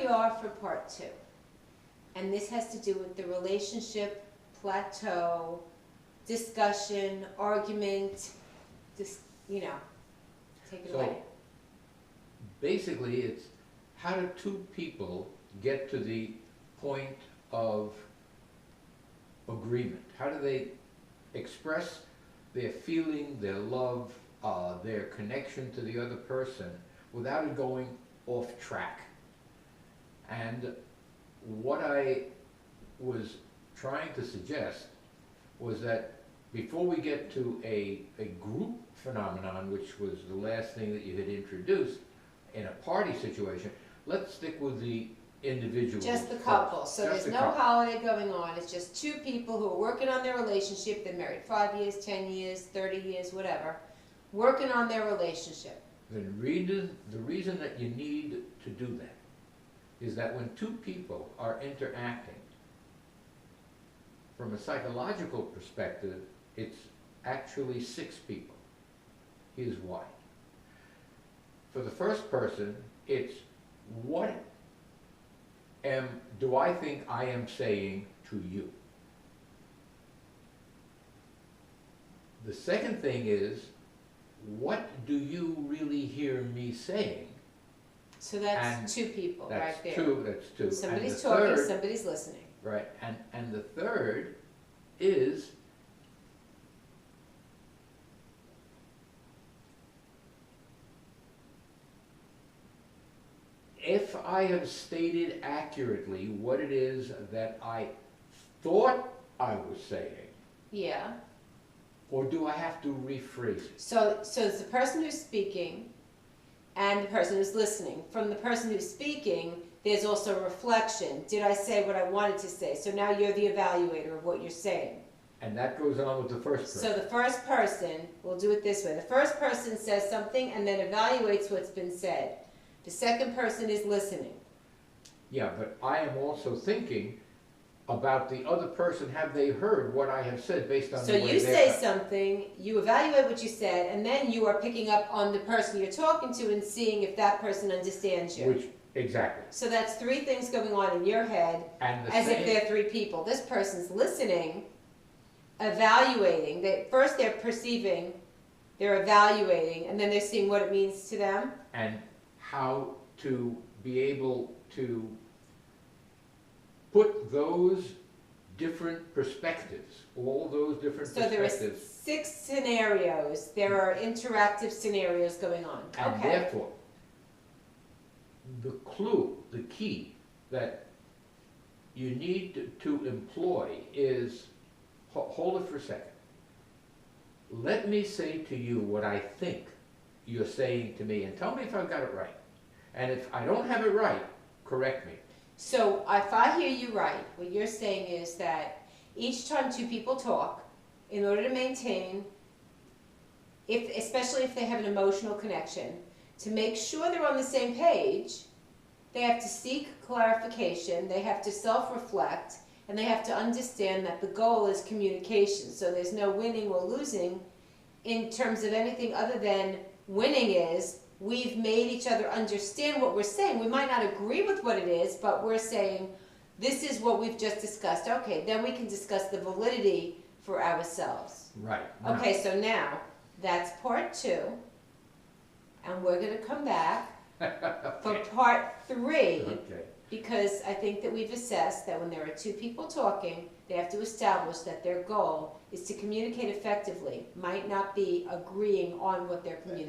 are for part 2. And this has to do with the relationship, plateau, discussion, argument, take it away. Basically, it's how do two people get to the point of agreement? How do they express their feeling, their love, their connection to the other person without it going off track? And what I was trying to suggest was that before we get to a group phenomenon, which was the last thing that you had introduced, in a party situation, let's stick with the individual. Just the couple. So Just there's the no couple. holiday going on. It's just two people who are working on their relationship. They're married 5 years, 10 years, 30 years, whatever. Working on their relationship. The reason that you need to do that is that when two people are interacting, from a psychological perspective, it's actually 6 people. Here's why. For the first person, it's what do I think I am saying to you? The second thing is, what do you really hear me saying? So that's 2 people right there. That's two. Somebody's talking, somebody's listening. Right, and the third is if I have stated accurately what it is that I thought I was saying, Yeah. or do I have to rephrase it? So it's the person who's speaking and the person who's listening. From the person who's speaking, there's also a reflection. Did I say what I wanted to say? So now you're the evaluator of what you're saying. And that goes on with the first person. So the first person, we'll do it this way. The first person says something and then evaluates what's been said. The second person is listening. Yeah, but I am also thinking about the other person. Have they heard what I have said based on So the way you they're say something, you evaluate what you said, and then you are picking up on the person you're talking to and seeing if that person understands you. Exactly. So that's 3 things going on in your head, And the as same, if they're 3 people. This person's listening, evaluating. First they're perceiving, they're evaluating, and then they're seeing what it means to them. and how to be able to put those different perspectives, all those different So there are perspectives, 6 scenarios. There are interactive scenarios going on. and Okay. therefore, the clue, the key that you need to employ is, hold it for a second. Let me say to you what I think you're saying to me, and tell me if I've got it right. And if I don't have it right, correct me. So if I hear you right, what you're saying is that each time 2 people talk, in order to maintain, especially if they have an emotional connection, to make sure they're on the same page, they have to seek clarification, they have to self-reflect, and they have to understand that the goal is communication. So there's no winning or losing in terms of anything other than winning is we've made each other understand what we're saying. We might not agree with what it is, but we're saying this is what we've just discussed. Okay, then we can discuss the validity for ourselves. Right. Okay, so now that's part 2, and we're going to come back for part 3, Okay. because I think that we've assessed that when there are 2 people talking, they have to establish that their goal is to communicate effectively, might not be agreeing on what they're communicating.